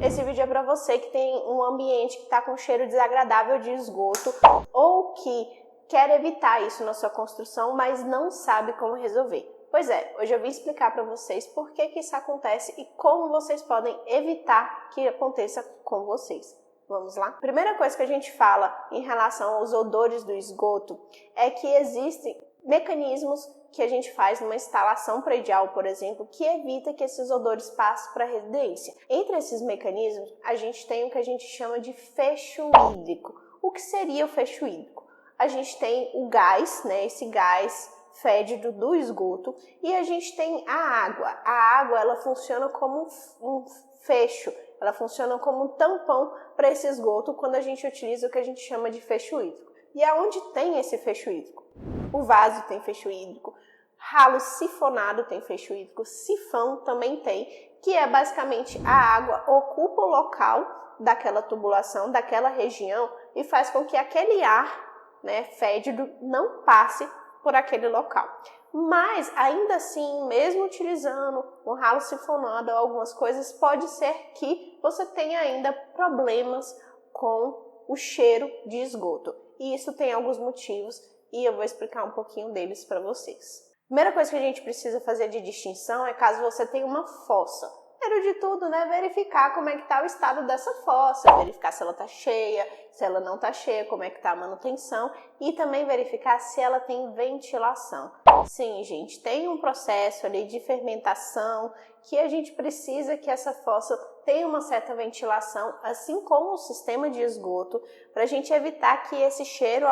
Esse vídeo é para você que tem um ambiente que está com cheiro desagradável de esgoto ou que quer evitar isso na sua construção, mas não sabe como resolver. Pois é, hoje eu vim explicar para vocês por que isso acontece e como vocês podem evitar que aconteça com vocês. Vamos lá? Primeira coisa que a gente fala em relação aos odores do esgoto é que existem mecanismos que a gente faz numa instalação predial, por exemplo, que evita que esses odores passem para a residência. Entre esses mecanismos, a gente tem o que a gente chama de fecho hídrico. O que seria o fecho hídrico? A gente tem o gás, né? Esse gás fédido do esgoto, e a gente tem a água. A água, ela funciona como um fecho, ela funciona como um tampão para esse esgoto quando a gente utiliza o que a gente chama de fecho hídrico. E aonde tem esse fecho hídrico? O vaso tem fecho hídrico, ralo sifonado tem fecho hídrico, sifão também tem, que é basicamente a água ocupa o local daquela tubulação, daquela região, e faz com que aquele ar, né, fédido não passe por aquele local. Mas, ainda assim, mesmo utilizando um ralo sifonado ou algumas coisas, pode ser que você tenha ainda problemas com o cheiro de esgoto. E isso tem alguns motivos e eu vou explicar um pouquinho deles para vocês. Primeira coisa que a gente precisa fazer de distinção é caso você tenha uma fossa. Primeiro de tudo, né, verificar como é que está o estado dessa fossa, verificar se ela está cheia, se ela não está cheia, como é que está a manutenção e também verificar se ela tem ventilação. Sim, gente, tem um processo ali de fermentação que a gente precisa que essa fossa tenha uma certa ventilação, assim como o sistema de esgoto, para a gente evitar que esse cheiro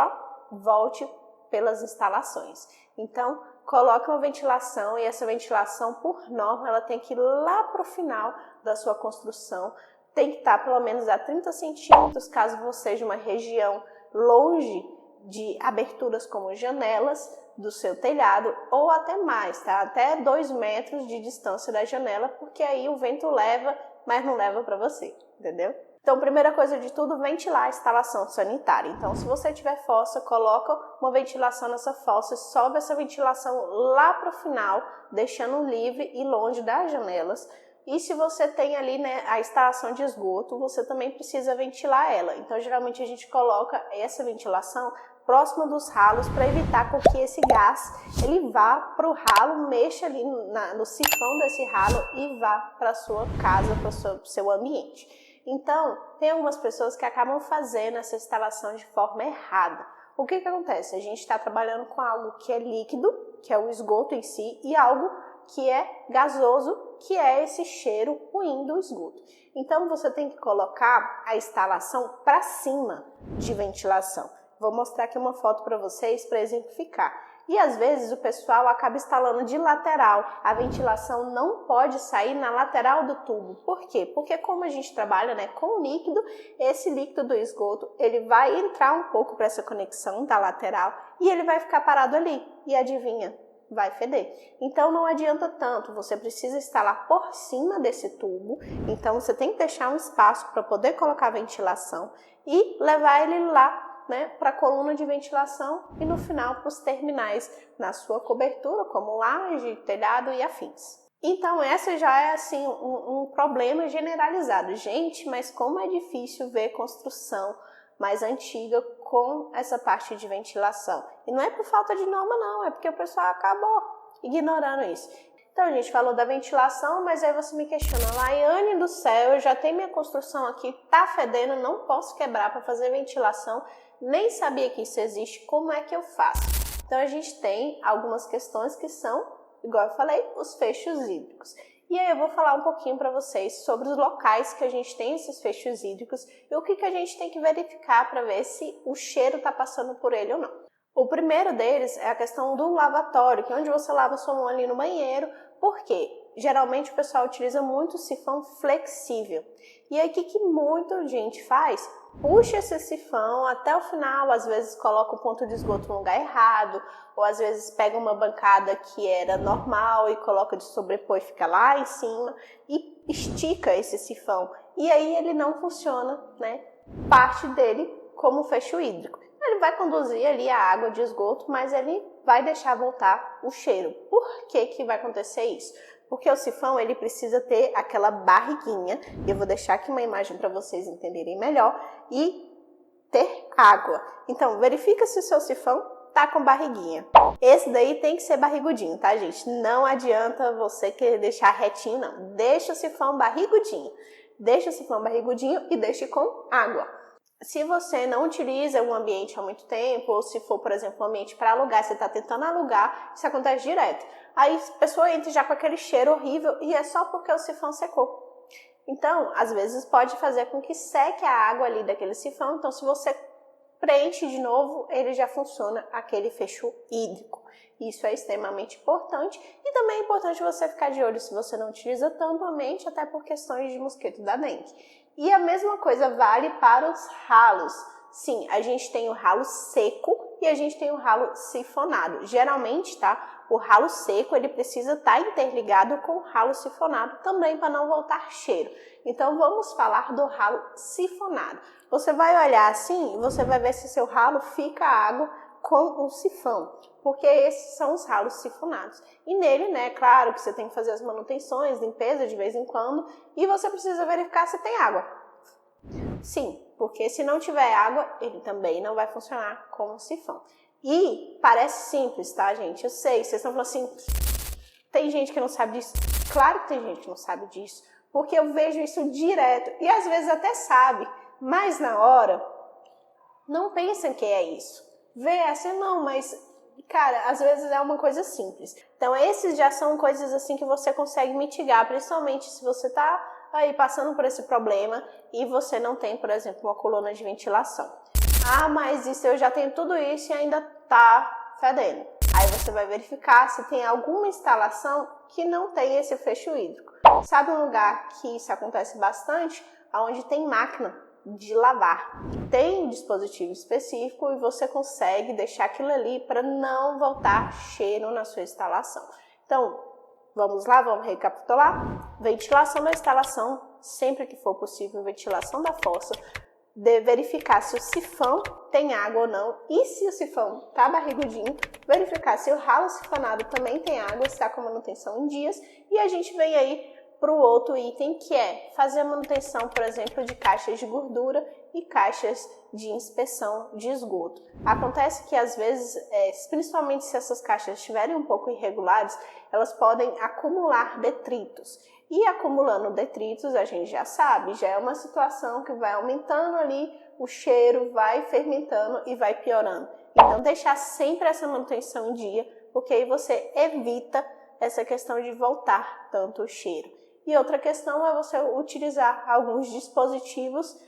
volte pelas instalações. Então, coloque uma ventilação e essa ventilação, por norma, ela tem que ir lá para o final da sua construção. Tem que estar pelo menos a 30 centímetros, caso você seja uma região longe de aberturas como janelas do seu telhado, ou até mais, tá? Até 2 metros de distância da janela, porque aí o vento leva, mas não leva para você, entendeu? Então, primeira coisa de tudo, ventilar a instalação sanitária. Então, se você tiver fossa, coloca uma ventilação nessa fossa e sobe essa ventilação lá para o final, deixando livre e longe das janelas. E se você tem ali, né, a instalação de esgoto, você também precisa ventilar ela. Então, geralmente a gente coloca essa ventilação próxima dos ralos para evitar que esse gás ele vá para o ralo, mexa ali no sifão desse ralo e vá para a sua casa, para o seu ambiente. Então, tem algumas pessoas que acabam fazendo essa instalação de forma errada. O que acontece? A gente está trabalhando com algo que é líquido, que é o esgoto em si, e algo que é gasoso, que é esse cheiro ruim do esgoto. Então, você tem que colocar a instalação para cima de ventilação. Vou mostrar aqui uma foto para vocês para exemplificar. E às vezes o pessoal acaba instalando de lateral. A ventilação não pode sair na lateral do tubo. Por quê? Porque como a gente trabalha, né, com líquido, esse líquido do esgoto, ele vai entrar um pouco para essa conexão da lateral e ele vai ficar parado ali. E adivinha? Vai feder. Então não adianta tanto, você precisa instalar por cima desse tubo, então você tem que deixar um espaço para poder colocar a ventilação e levar ele lá, né, para a coluna de ventilação e no final para os terminais na sua cobertura, como laje, telhado e afins. Então essa já é assim um problema generalizado. Gente, mas como é difícil ver construção mais antiga com essa parte de ventilação. E não é por falta de norma não, é porque o pessoal acabou ignorando isso. Então a gente falou da ventilação, mas aí você me questiona, Laiane do céu, eu já tenho minha construção aqui, tá fedendo, não posso quebrar para fazer ventilação, nem sabia que isso existe, como é que eu faço? Então a gente tem algumas questões que são, igual eu falei, os fechos hídricos. E aí eu vou falar um pouquinho para vocês sobre os locais que a gente tem esses fechos hídricos e o que a gente tem que verificar para ver se o cheiro está passando por ele ou não. O primeiro deles é a questão do lavatório, que é onde você lava sua mão ali no banheiro. Por quê? Geralmente o pessoal utiliza muito sifão flexível. E aí o que muita gente faz? Puxa esse sifão até o final, às vezes coloca o ponto de esgoto no lugar errado, ou às vezes pega uma bancada que era normal e coloca de sobrepor e fica lá em cima e estica esse sifão. E aí ele não funciona, né? Parte dele como fecho hídrico. Ele vai conduzir ali a água de esgoto, mas ele vai deixar voltar o cheiro. Por que vai acontecer isso? Porque o sifão, ele precisa ter aquela barriguinha, e eu vou deixar aqui uma imagem para vocês entenderem melhor, e ter água. Então, verifica se o seu sifão tá com barriguinha. Esse daí tem que ser barrigudinho, tá, gente? Não adianta você querer deixar retinho, não. Deixa o sifão barrigudinho. Deixa o sifão barrigudinho e deixe com água. Se você não utiliza um ambiente há muito tempo, ou se for, por exemplo, um ambiente para alugar, você está tentando alugar, isso acontece direto. Aí a pessoa entra já com aquele cheiro horrível e é só porque o sifão secou. Então, às vezes pode fazer com que seque a água ali daquele sifão. Então, se você preenche de novo, ele já funciona aquele fecho hídrico. Isso é extremamente importante e também é importante você ficar de olho se você não utiliza tanto ambiente, até por questões de mosquito da dengue. E a mesma coisa vale para os ralos. Sim, a gente tem o ralo seco e a gente tem o ralo sifonado. Geralmente, tá? O ralo seco ele precisa estar interligado com o ralo sifonado também para não voltar cheiro. Então vamos falar do ralo sifonado. Você vai olhar assim e você vai ver se seu ralo fica água com um sifão, porque esses são os ralos sifonados. E nele, né, claro que você tem que fazer as manutenções, limpeza de vez em quando, e você precisa verificar se tem água. Sim, porque se não tiver água, ele também não vai funcionar como um sifão. E parece simples, tá, gente? Eu sei, vocês estão falando assim, tem gente que não sabe disso? Claro que tem gente que não sabe disso, porque eu vejo isso direto, e às vezes até sabe, mas na hora, não pensam que é isso. Vê assim, não, mas, cara, às vezes é uma coisa simples. Então, esses já são coisas assim que você consegue mitigar, principalmente se você tá aí passando por esse problema e você não tem, por exemplo, uma coluna de ventilação. Ah, mas isso eu já tenho tudo isso e ainda tá fedendo. Aí você vai verificar se tem alguma instalação que não tem esse fecho hídrico. Sabe um lugar que isso acontece bastante? Onde tem máquina de lavar. Tem um dispositivo específico e você consegue deixar aquilo ali para não voltar cheiro na sua instalação. Então, vamos lá, vamos recapitular. Ventilação da instalação, sempre que for possível, ventilação da fossa. De verificar se o sifão tem água ou não e se o sifão está barrigudinho, verificar se o ralo sifonado também tem água, está com manutenção em dias, e a gente vem aí para o outro item, que é fazer a manutenção, por exemplo, de caixas de gordura e caixas de inspeção de esgoto. Acontece que às vezes, principalmente se essas caixas estiverem um pouco irregulares, elas podem acumular detritos. E acumulando detritos, a gente já sabe, já é uma situação que vai aumentando ali, o cheiro vai fermentando e vai piorando. Então, deixar sempre essa manutenção em dia, porque aí você evita essa questão de voltar tanto o cheiro. E outra questão é você utilizar alguns dispositivos,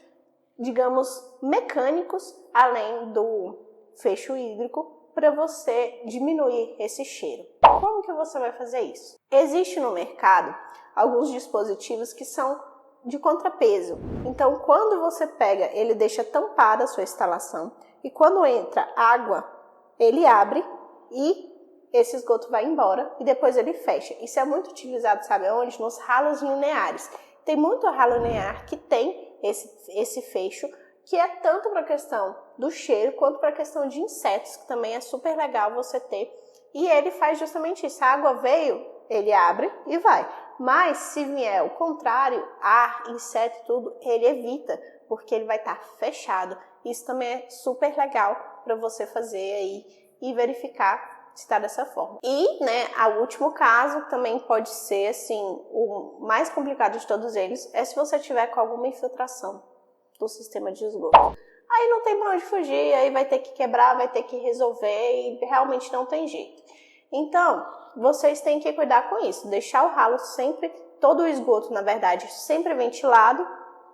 digamos, mecânicos, além do fecho hídrico, para você diminuir esse cheiro. Como que você vai fazer isso? Existe no mercado alguns dispositivos que são de contrapeso. Então, quando você pega, ele deixa tampada a sua instalação e quando entra água, ele abre e esse esgoto vai embora e depois ele fecha. Isso é muito utilizado, sabe onde? Nos ralos lineares. Tem muito ralo linear que tem esse fecho, que é tanto para a questão do cheiro quanto para a questão de insetos, que também é super legal você ter. E ele faz justamente isso. A água veio, ele abre e vai. Mas se vier o contrário, ar, inseto, tudo, ele evita, porque ele vai estar fechado. Isso também é super legal para você fazer aí e verificar se está dessa forma. E, né, o último caso, também pode ser, assim, o mais complicado de todos eles, é se você tiver com alguma infiltração do sistema de esgoto. Aí não tem para onde fugir, aí vai ter que quebrar, vai ter que resolver e realmente não tem jeito. Então, vocês têm que cuidar com isso, deixar o ralo sempre, todo o esgoto, na verdade, sempre ventilado,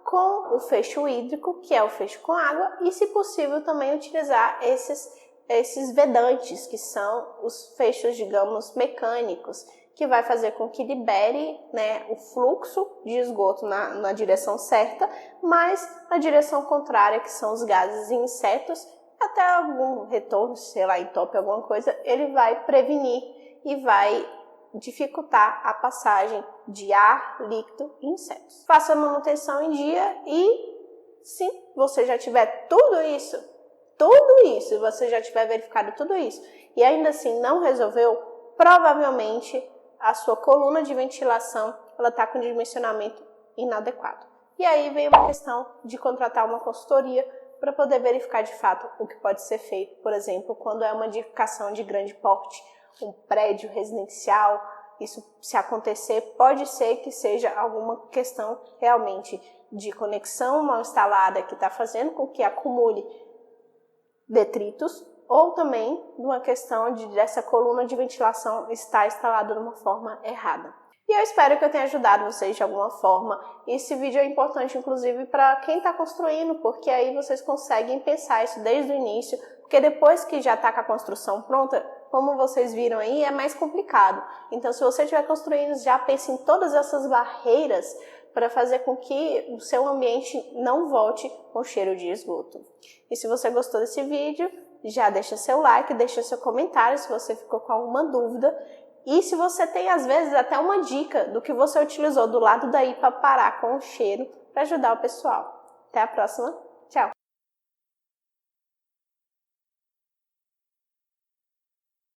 com o fecho hídrico, que é o fecho com água, e, se possível, também utilizar esses vedantes, que são os fechos, digamos, mecânicos, que vai fazer com que libere, né, o fluxo de esgoto na direção certa, mas na direção contrária, que são os gases e insetos, até algum retorno, sei lá, entope alguma coisa, ele vai prevenir e vai dificultar a passagem de ar, líquido e insetos. Faça a manutenção em dia e, se você já tiver tudo isso, você já tiver verificado tudo isso e ainda assim não resolveu, provavelmente a sua coluna de ventilação ela está com dimensionamento inadequado. E aí vem uma questão de contratar uma consultoria para poder verificar de fato o que pode ser feito, por exemplo, quando é uma edificação de grande porte, um prédio residencial. Isso, se acontecer, pode ser que seja alguma questão realmente de conexão mal instalada que está fazendo com que acumule detritos, ou também de uma questão dessa coluna de ventilação estar instalada de uma forma errada. E eu espero que eu tenha ajudado vocês de alguma forma. Esse vídeo é importante, inclusive, para quem está construindo, porque aí vocês conseguem pensar isso desde o início, porque depois que já está com a construção pronta, como vocês viram aí, é mais complicado. Então, se você estiver construindo, já pense em todas essas barreiras para fazer com que o seu ambiente não volte com cheiro de esgoto. E se você gostou desse vídeo, já deixa seu like, deixa seu comentário se você ficou com alguma dúvida. E se você tem, às vezes, até uma dica do que você utilizou do lado daí para parar com o cheiro, para ajudar o pessoal. Até a próxima. Tchau!